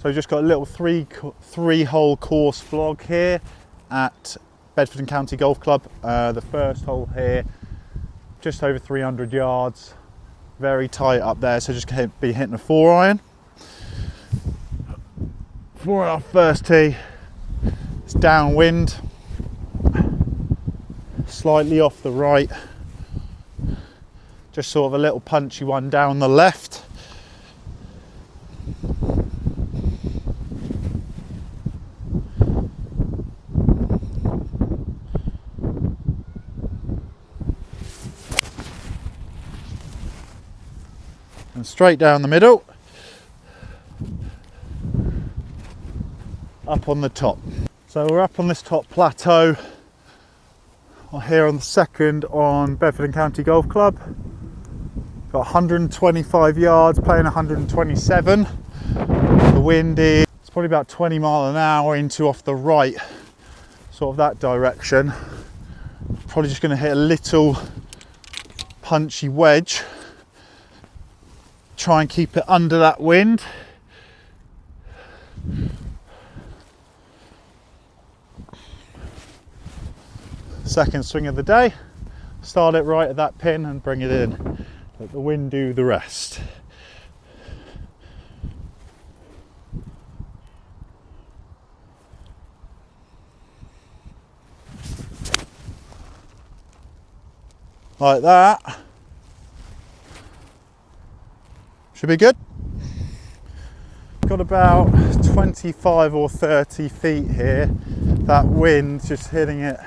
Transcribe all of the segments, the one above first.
So we've just got a little three-hole course vlog here at Bedford and County Golf Club. The first hole here, just over 300 yards, very tight up there, so just going to be hitting a 4-iron. For our first tee, it's downwind, slightly off the right, just sort of a little punchy one down the left. And straight down the middle, up on the top. So we're up on this top plateau here on the second on Bedford and County Golf Club. Got 125 yards, playing 127. The wind is, it's probably about 20 mile an hour into off the right, sort of that direction. Probably just going to hit a little punchy wedge. Try and keep it under that wind. Second swing of the day. Start it right at that pin and bring it in. Let the wind do the rest. Like that. Should be good. Got about 25 or 30 feet here. That wind just hitting it,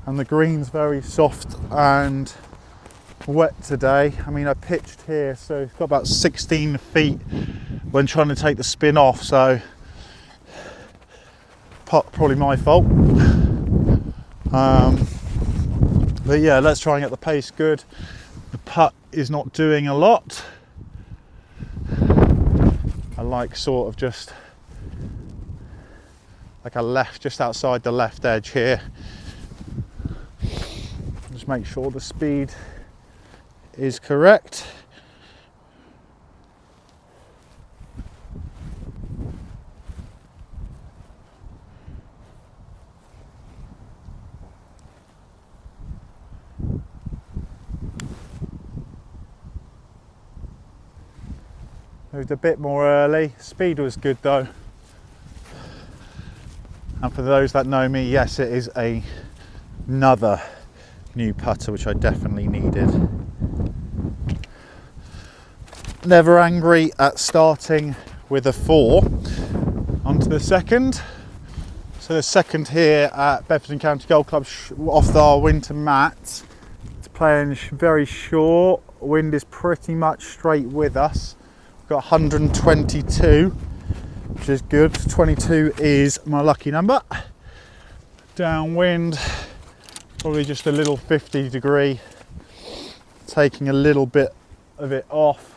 and the green's very soft and wet today. I mean, I pitched here, so it's got about 16 feet when trying to take the spin off, so probably my fault. But yeah, let's try and get the pace good. The putt is not doing a lot. I like sort of just like a left, just outside the left edge here. Just make sure the speed is correct. Moved a bit more early. Speed was good though. And for those that know me, yes, it is another new putter, which I definitely needed. Never angry at starting with a 4. On to the second. So the second here at Bedford and County Golf Club off our winter mat. It's playing very short. Wind is pretty much straight with us. Got 122, which is good. 22 is my lucky number. Downwind, probably just a little 50 degree, taking a little bit of it off.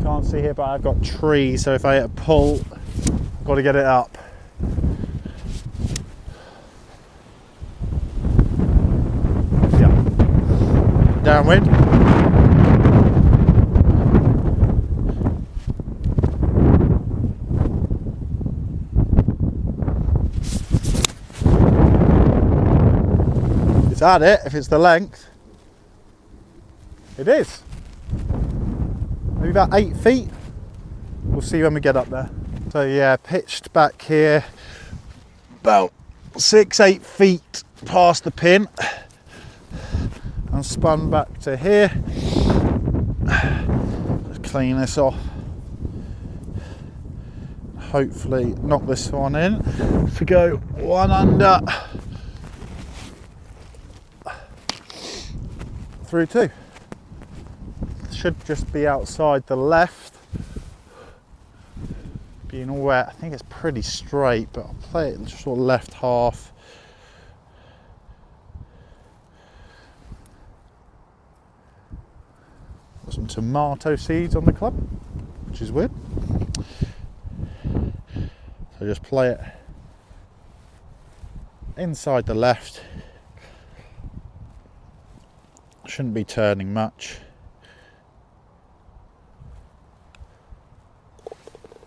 Can't see here, but I've got trees, so if I hit a pull, I've got to get it up. Yeah. Downwind. Is that it? If it's the length, it is. Maybe about 8 feet. We'll see when we get up there. So yeah, pitched back here about 6-8 feet past the pin and spun back to here. Let's clean this off. Hopefully knock this one in to go one under. Through 2. Should just be outside the left. Being wet, I think it's pretty straight, but I'll play it sort of left half. Got some tomato seeds on the club, which is weird. So just play it inside the left. Shouldn't be turning much.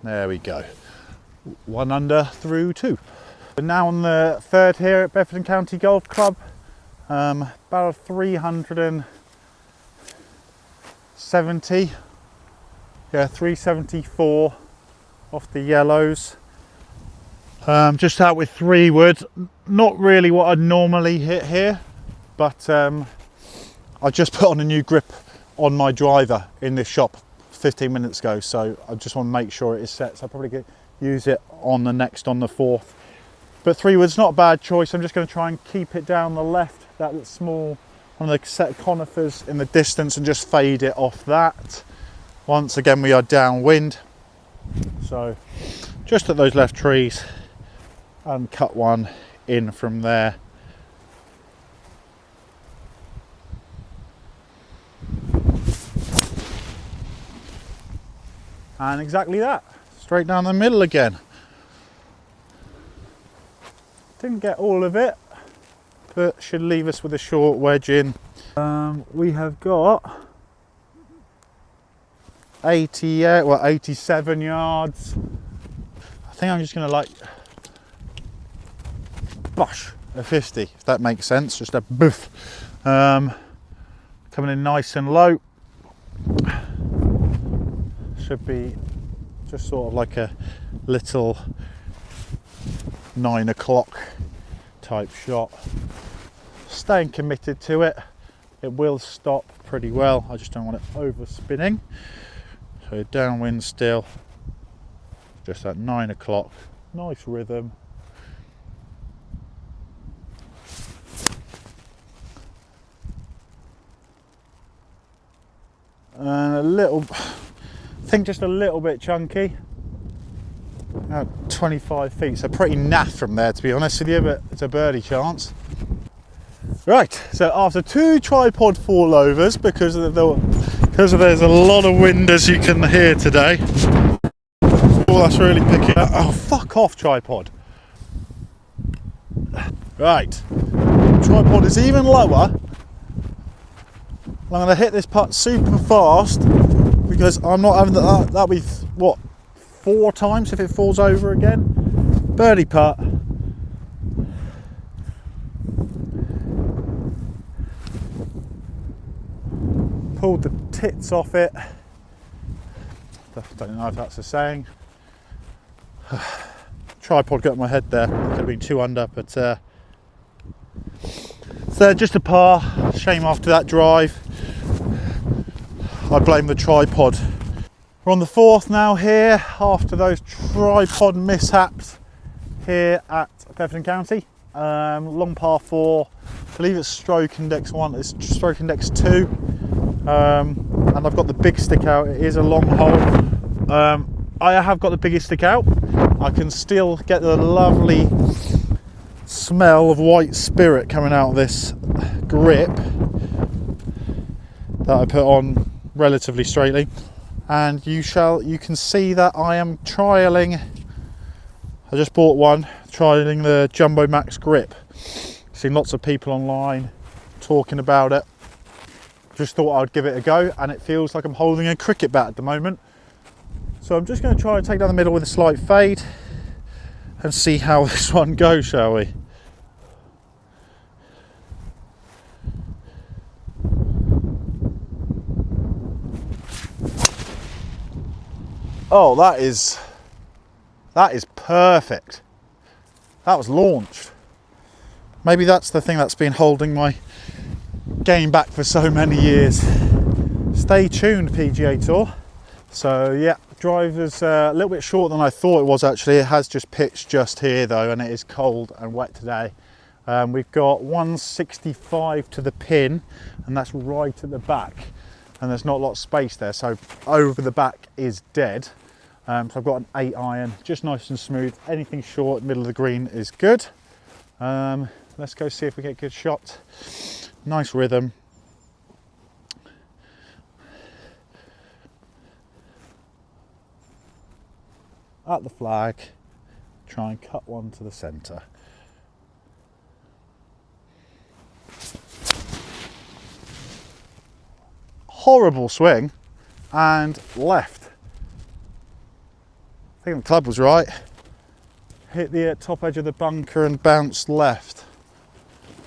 There we go. 1 under through 2. We're now on the 3rd here at Bedford County Golf Club. About 370, yeah, 374 off the yellows. Just out with 3 wood. Not really what I'd normally hit here, but I just put on a new grip on my driver in this shop 15 minutes ago, so I just want to make sure it is set. So I'll probably use it on the 4th. But 3 wood's not a bad choice. I'm just going to try and keep it down the left, that small one of the set of conifers in the distance, and just fade it off that. Once again, we are downwind, so just at those left trees, and cut one in from there. And exactly that, straight down the middle again. Didn't get all of it, but should leave us with a short wedge in. We have got 87 yards. I think I'm just gonna like bush a 50, if that makes sense, just a boof. Coming in nice and low. Should be just sort of like a little 9 o'clock type shot. Staying committed to it. It will stop pretty well. I just don't want it over spinning. So downwind still, just at 9 o'clock. Nice rhythm. And a little, I think just a little bit chunky. 25 feet, so pretty naff from there, to be honest with you, but it's a birdie chance. Right, so after 2 tripod fallovers, because there's a lot of wind, as you can hear today. Oh, that's really picking up. Oh, fuck off, tripod. Right, tripod is even lower. I'm going to hit this putt super fast because I'm not having that'll be what, 4 times if it falls over again. Birdie putt. Pulled the tits off it. Don't know if that's a saying. Tripod got in my head there. Could have been 2 under, but so just a par. Shame after that drive. I blame the tripod. We're on the 4th now here, after those tripod mishaps here at Bedford County. Long par 4, I believe it's stroke index 1, it's stroke index 2. And I've got the big stick out. It is a long hole. I have got the biggest stick out. I can still get the lovely smell of white spirit coming out of this grip that I put on relatively straightly. And you can see that I am trialing. I just bought one, trialing the Jumbo Max grip. Seen lots of people online talking about it. Just thought I'd give it a go, and it feels like I'm holding a cricket bat at the moment. So I'm just going to try and take down the middle with a slight fade and see how this one goes, shall we? Oh, that is perfect. That was launched. Maybe that's the thing that's been holding my game back for so many years. Stay tuned, PGA Tour. So yeah, drive is a little bit shorter than I thought it was actually. It has just pitched just here though, and it is cold and wet today. We've got 165 to the pin, and that's right at the back. And there's not a lot of space there, so over the back is dead. So I've got an 8 iron, just nice and smooth. Anything short, middle of the green is good. Let's go see if we get a good shot. Nice rhythm. At the flag, try and cut one to the centre. Horrible swing and left. I think the club was right. hit the top edge of the bunker and bounced left.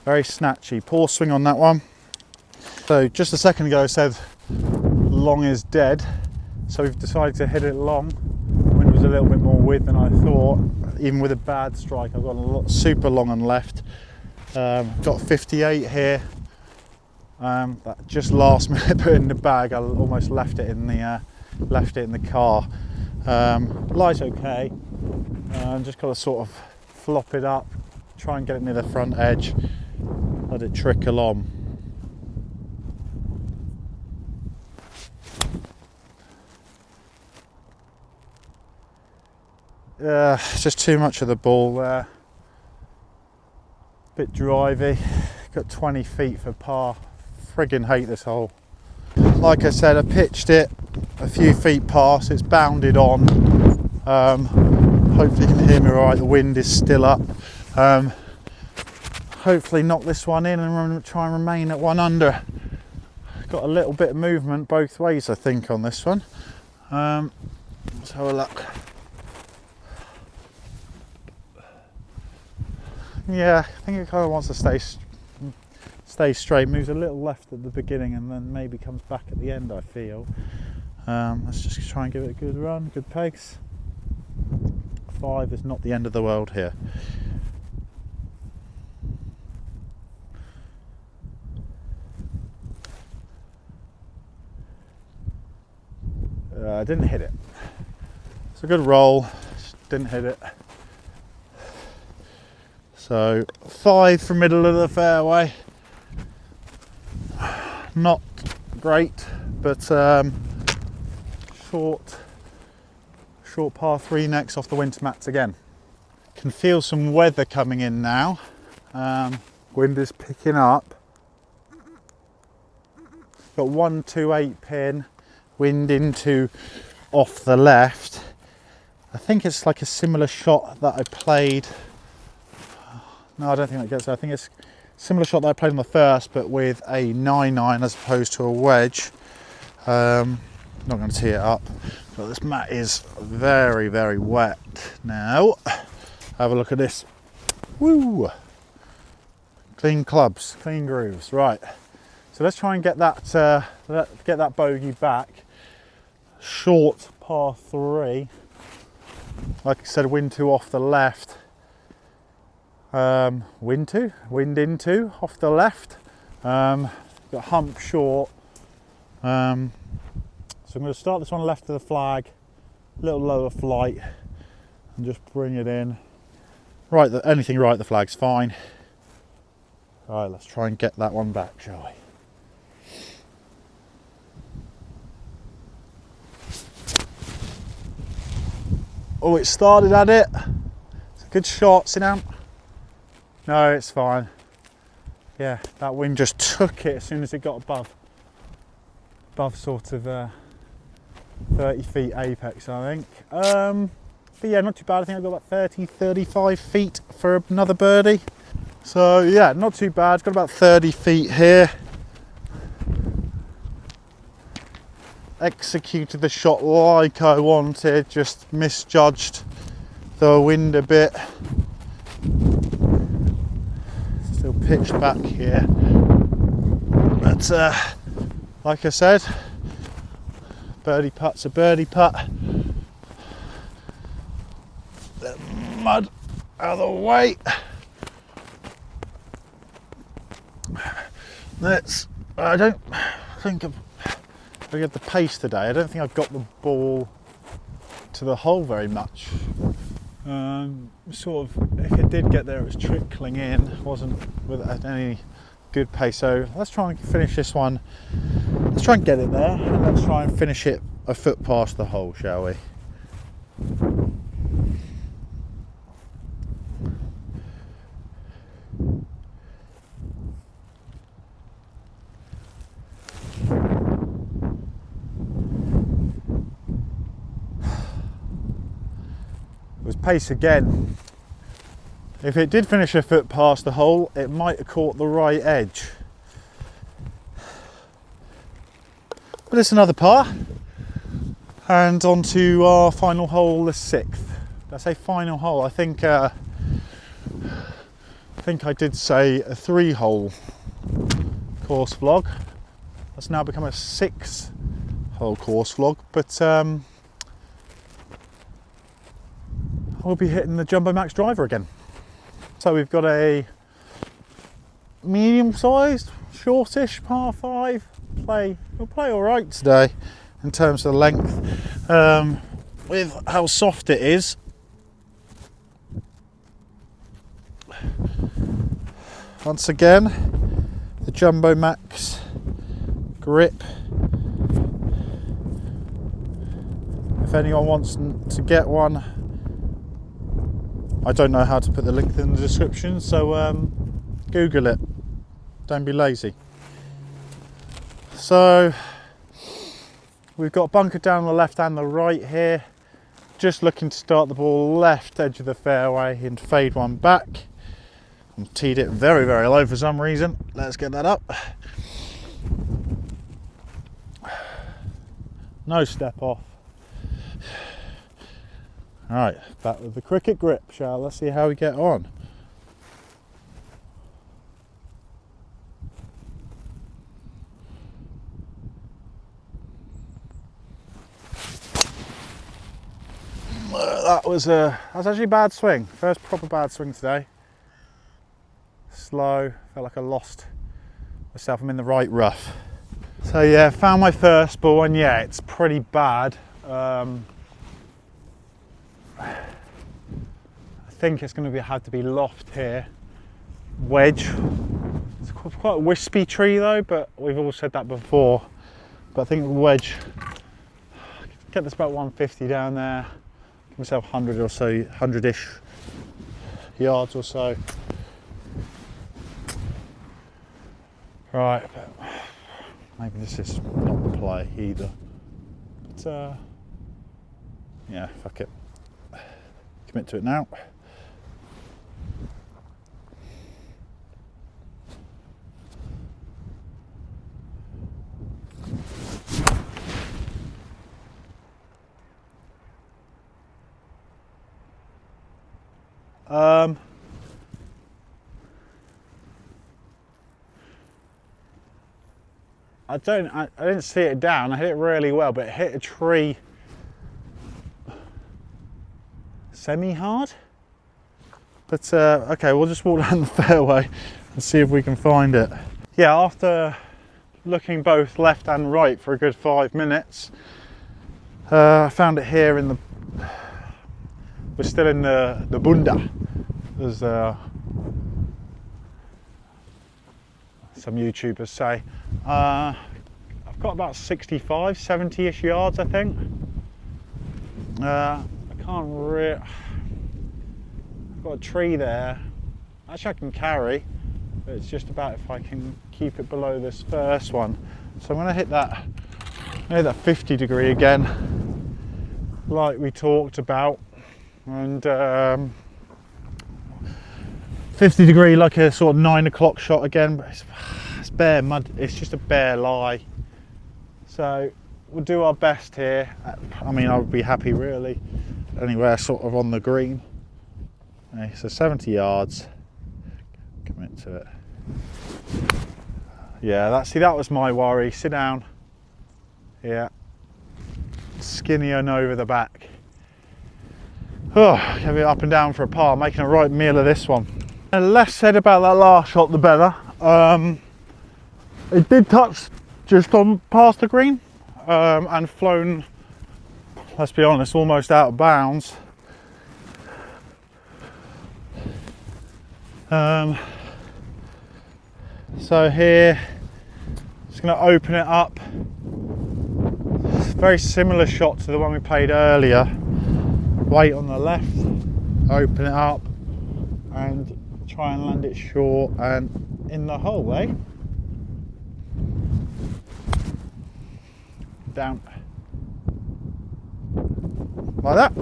Very snatchy. Poor swing on that one. So just a second ago I said long is dead, so we've decided to hit it long. Wind was a little bit more width than I thought. Even with a bad strike, I've got a lot super long on left. Got 58 here. That just last minute put in the bag. I almost left it in the car. Lie's okay. Just got to sort of flop it up, try and get it near the front edge, let it trickle on. It's just too much of the ball there. Bit drivey. Got 20 feet for par. Friggin' hate this hole. Like I said, I pitched it a few feet past. It's bounded on. Hopefully you can hear me all right. The wind is still up. Hopefully knock this one in and try and remain at 1 under. Got a little bit of movement both ways, I think, on this one. Let's have a look. Yeah, I think it kind of wants to stay straight. Moves a little left at the beginning and then maybe comes back at the end, I feel. Let's just try and give it a good run, good pace. 5 is not the end of the world here. I didn't hit it. It's a good roll, just didn't hit it. So 5 from middle of the fairway. Not great, but short par 3 next off the winter mats again. Can feel some weather coming in now. Wind is picking up. Got 128 pin, wind into off the left. I think it's like a similar shot that I played. No, I don't think that gets there. I think it's a similar shot that I played on the first, but with a 9-iron as opposed to a wedge. Not going to tee it up, but this mat is very, very wet now. Have a look at this. Woo! Clean clubs, clean grooves. Right. So let's try and get that bogey back. Short par 3. Like I said, wind 2 off the left. Wind into off the left. Got hump short. So I'm going to start this one left of the flag, a little lower flight, and just bring it in. Right, anything right, the flag's fine. All right, let's try and get that one back, shall we? Oh, it started at it. It's a good shot. Sit down. No, it's fine. Yeah, that wind just took it as soon as it got above sort of 30 feet apex, I think. But yeah, not too bad. I think I've got about 35 feet for another birdie. So yeah, not too bad. Got about 30 feet here. Executed the shot like I wanted, just misjudged the wind a bit. Still pitched back here, but like I said, birdie putt's a birdie putt. The mud out of the way. I don't think I get the pace today. I don't think I've got the ball to the hole very much. Sort of, if it did get there, it was trickling in. Wasn't with any good pace. So let's try and finish this one. Let's try and get it there, and let's try and finish it a foot past the hole, shall we? It was pace again. If it did finish a foot past the hole, it might have caught the right edge. But it's another par. And on to our final hole, the 6th. I say final hole? I think I did say a 3-hole course vlog. That's now become a 6-hole course vlog, but we'll be hitting the Jumbo Max driver again. So we've got a medium-sized, shortish par 5. We'll play all right today in terms of the length. With how soft it is, once again, the Jumbo Max grip. If anyone wants to get one, I don't know how to put the link in the description, so Google it. Don't be lazy. So we've got bunker down the left and the right here. Just looking to start the ball left edge of the fairway and fade one back. I've teed it very, very low for some reason. Let's get that up. No step off. All right, back with the cricket grip, shall let's see how we get on. That was actually a bad swing. First proper bad swing today. Slow, felt like I lost myself. I'm in the right rough. So yeah, found my first ball, and yeah, it's pretty bad. I think it's going to have to be loft here. Wedge. It's quite a wispy tree though, but we've all said that before. But I think wedge. Get this about 150 down there. Give myself 100 or so, 100-ish yards or so. Right, but maybe this is not the play either. But yeah, fuck it. Commit to it now. I didn't see it down. I hit it really well, but it hit a tree semi-hard. But okay, we'll just walk down the fairway and see if we can find it. Yeah, after looking both left and right for a good 5 minutes, I found it here in the. We're still in the bunda. There's some YouTubers say. I've got about 65, 70-ish yards, I think. I can't really. I've got a tree there. Actually, I can carry, but it's just about if I can keep it below this first one. So I'm going to hit that 50 degree again, like we talked about, and 50 degree, like a sort of 9 o'clock shot again. But it's bare mud. It's just a bare lie. So we'll do our best here. I mean, I would be happy really anywhere sort of on the green. Okay, so 70 yards. Commit to it. Yeah, that was my worry. Sit down. Yeah. Skinny and over the back. Oh, gonna be up and down for a par, making a right meal of this one. And less said about that last shot, the better. It did touch just on past the green and flown, let's be honest, almost out of bounds. So here, just going to open it up. Very similar shot to the one we played earlier. Weight on the left, open it up, and try and land it short and in the hole, eh? Down. Like that.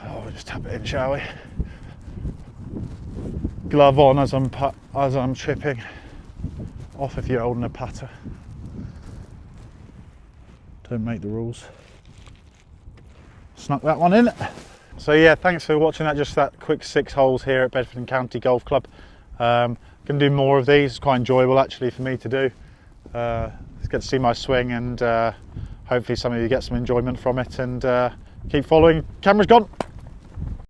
Oh, we'll just tap it in, shall we? Glove on as I'm chipping. Off if you're holding a putter. Don't make the rules. Snuck that one in. So yeah, thanks for watching that, just that quick 6 holes here at Bedford and County Golf Club. Gonna do more of these. It's quite enjoyable actually for me to do. Get to see my swing, and hopefully some of you get some enjoyment from it, and keep following. Camera's gone.